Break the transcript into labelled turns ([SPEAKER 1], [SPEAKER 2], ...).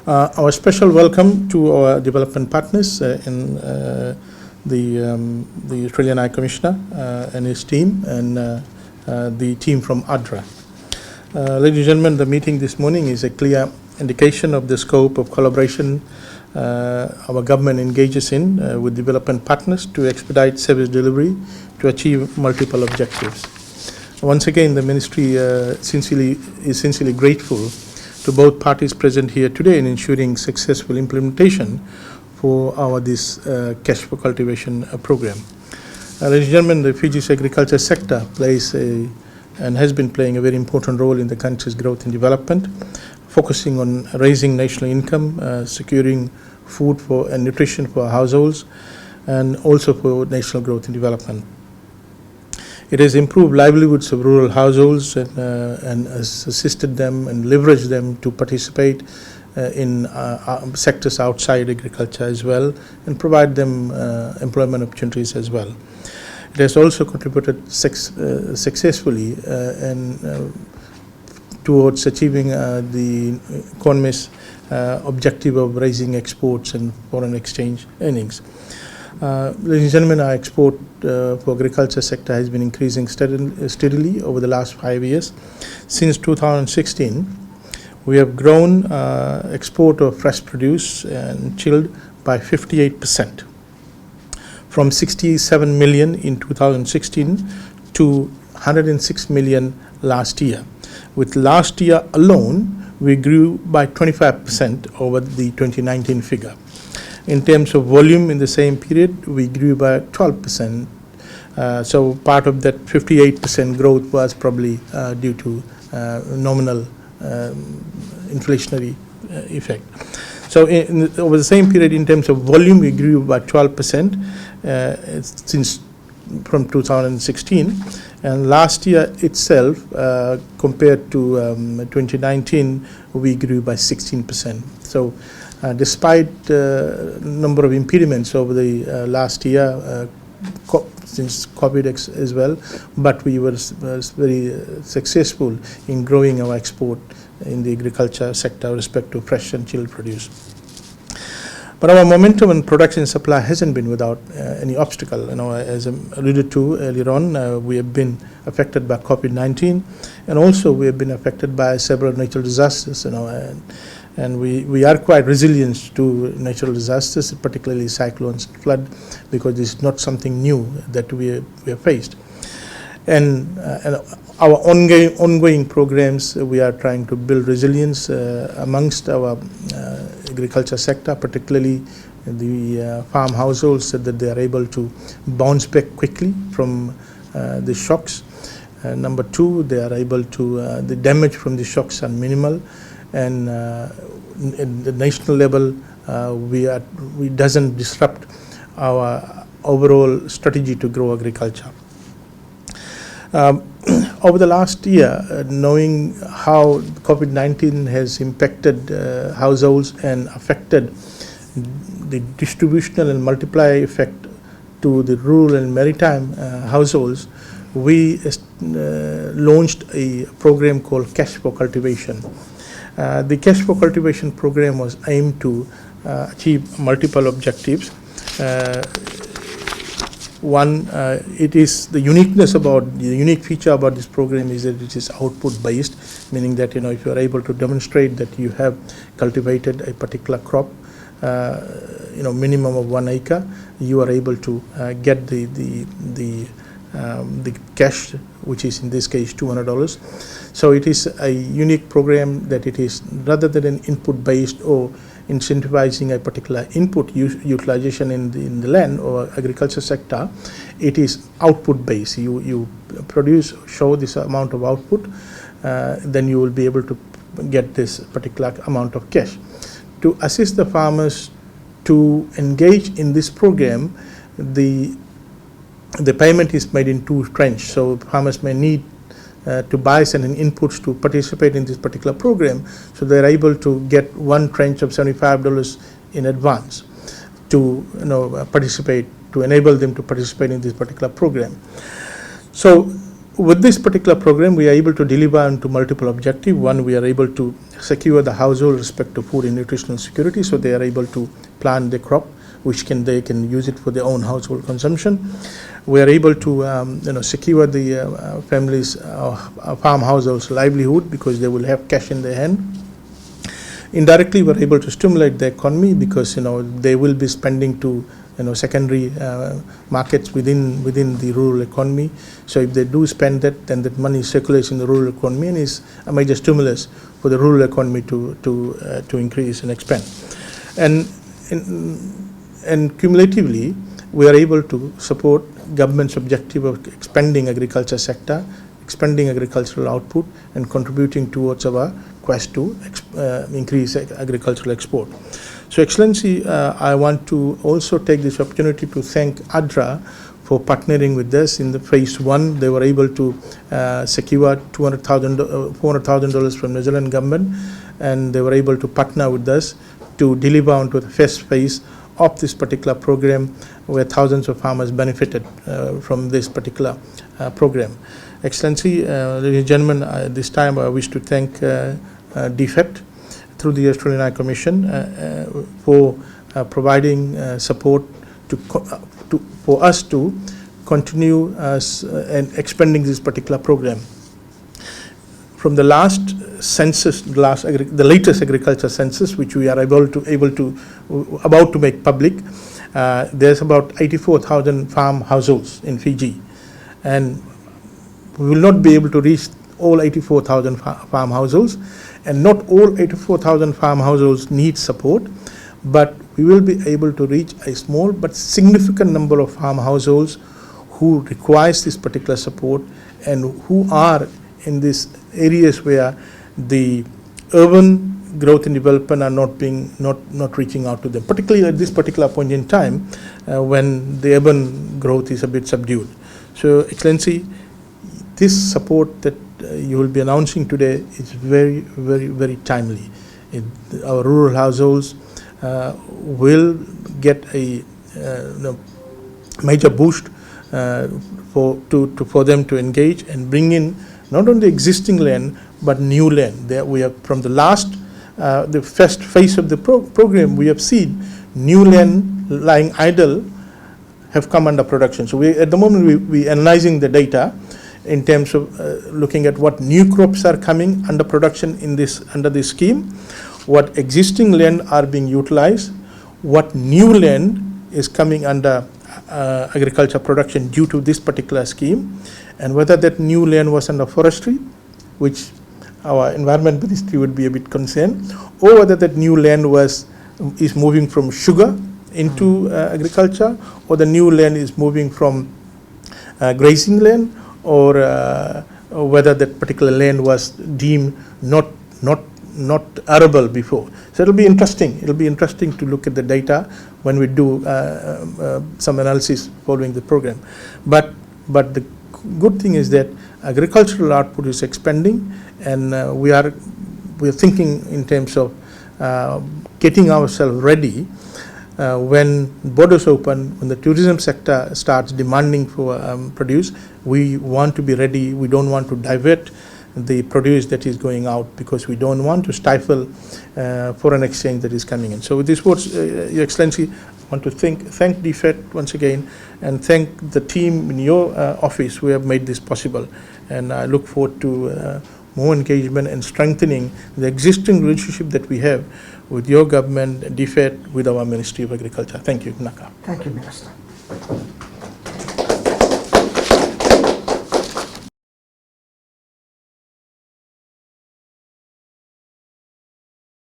[SPEAKER 1] Our special welcome to our development partners in the Australian High Commissioner and his team, and the team from ADRA. Ladies and gentlemen, the meeting this morning is a clear indication of the scope of collaboration our government engages in with development partners to expedite service delivery to achieve multiple objectives. Once again, the Ministry is sincerely grateful to both parties present here today in ensuring successful implementation for this cash for cultivation program. Ladies and gentlemen, the Fiji's agriculture sector plays and has been playing a very important role in the country's growth and development, focusing on raising national income, securing food and nutrition for households, and also for national growth and development. It has improved livelihoods of rural households and has assisted them and leveraged them to participate in sectors outside agriculture as well, and provide them employment opportunities as well. It has also contributed successfully towards achieving the economy's objective of raising exports and foreign exchange earnings. Ladies and gentlemen, our export for agriculture sector has been increasing steadily over the last 5 years. Since 2016, we have grown export of fresh produce and chilled by 58%, from 67 million in 2016 to 106 million last year. With last year alone, we grew by 25% over the 2019 figure. In terms of volume in the same period, we grew by 12%. So part of that 58% growth was probably due to nominal inflationary effect. So over the same period, in terms of volume, we grew by 12% since from 2016, and last year itself, compared to 2019, we grew by 16%. So despite number of impediments over the last year, since COVID as well, but we were very successful in growing our export in the agriculture sector with respect to fresh and chilled produce. But our momentum and production supply hasn't been without any obstacle. As I alluded to earlier on, we have been affected by COVID-19, and also we have been affected by several natural disasters. And we are quite resilient to natural disasters, particularly cyclones and flood, because it's not something new that we have faced. And our ongoing programs, we are trying to build resilience amongst our agriculture sector, particularly the farm households, so that they are able to bounce back quickly from the shocks. Number two, they are able to, the damage from the shocks are minimal, and at the national level, we doesn't disrupt our overall strategy to grow agriculture. Over the last year, knowing how COVID-19 has impacted households and affected the distributional and multiplier effect to the rural and maritime households, we launched a program called Cash for Cultivation. The Cash for Cultivation program was aimed to achieve multiple objectives. One, it is the unique feature about this program is that it is output based, meaning that if you are able to demonstrate that you have cultivated a particular crop, minimum of 1 acre, you are able to get the cash, which is in this case $200. So it is a unique program that it is, rather than an input based or incentivizing a particular input utilization in the land or agriculture sector, it is output based. You produce, show this amount of output, then you will be able to get this particular amount of cash. To assist the farmers to engage in this program, the payment is made in two tranches. So farmers may need to buy certain inputs to participate in this particular program, so they're able to get one tranche of $75 in advance to participate, to enable them to participate in this particular program. So with this particular program, we are able to deliver on to multiple objectives. One, we are able to secure the household respect to food and nutritional security, so they are able to plant the crop, which they can use it for their own household consumption. We are able to secure the families, farm households' livelihood, because they will have cash in their hand. Indirectly, we are able to stimulate the economy, because they will be spending to secondary markets within the rural economy. So if they do spend that, then that money circulates in the rural economy and is a major stimulus for the rural economy to increase and expand. And cumulatively, we are able to support government's objective of expanding agriculture sector, expanding agricultural output, and contributing towards our quest to increase agricultural export. So, Excellency, I want to also take this opportunity to thank ADRA for partnering with us in the phase 1. They were able to secure $400,000 from New Zealand government, and they were able to partner with us to deliver onto the first phase of this particular program, where thousands of farmers benefited from this particular program. Excellency, ladies and gentlemen, this time I wish to thank DFAT through the Australian High Commission for providing support for us to continue and expanding this particular program. From the last census, the latest agriculture census, which we are about to make public, there's about 84,000 farm households in Fiji, and we will not be able to reach all 84,000 farm households, and not all 84,000 farm households need support, but we will be able to reach a small but significant number of farm households who requires this particular support and who are in these areas where the urban growth and development are not reaching out to them, particularly at this particular point in time when the urban growth is a bit subdued. So, Excellency, this support that you will be announcing today is very, very, very timely. Our rural households will get a major boost for them to engage and bring in not only existing land but new land. There we have, from the first phase of the program, we have seen new land lying idle have come under production. So at the moment we analyzing the data in terms of looking at what new crops are coming under production under this scheme, what existing land are being utilized, what new land is coming under agriculture production due to this particular scheme, and whether that new land was under forestry, which our environment ministry would be a bit concerned, or whether that new land is moving from sugar into agriculture, or the new land is moving from grazing land, or whether that particular land was deemed not arable before. So it'll be interesting. It'll be interesting to look at the data when we do some analysis following the program. But the good thing is that agricultural output is expanding, and we are thinking in terms of getting ourselves ready when borders open, when the tourism sector starts demanding for produce. We want to be ready. We don't want to divert the produce that is going out, because we don't want to stifle foreign exchange that is coming in. So with these words, Your Excellency, I want to thank DFAT once again, and thank the team in your office who have made this possible. And I look forward to more engagement and strengthening the existing relationship that we have with your government, DFAT, with our Ministry of Agriculture. Thank you, Naka.
[SPEAKER 2] Thank you, Minister.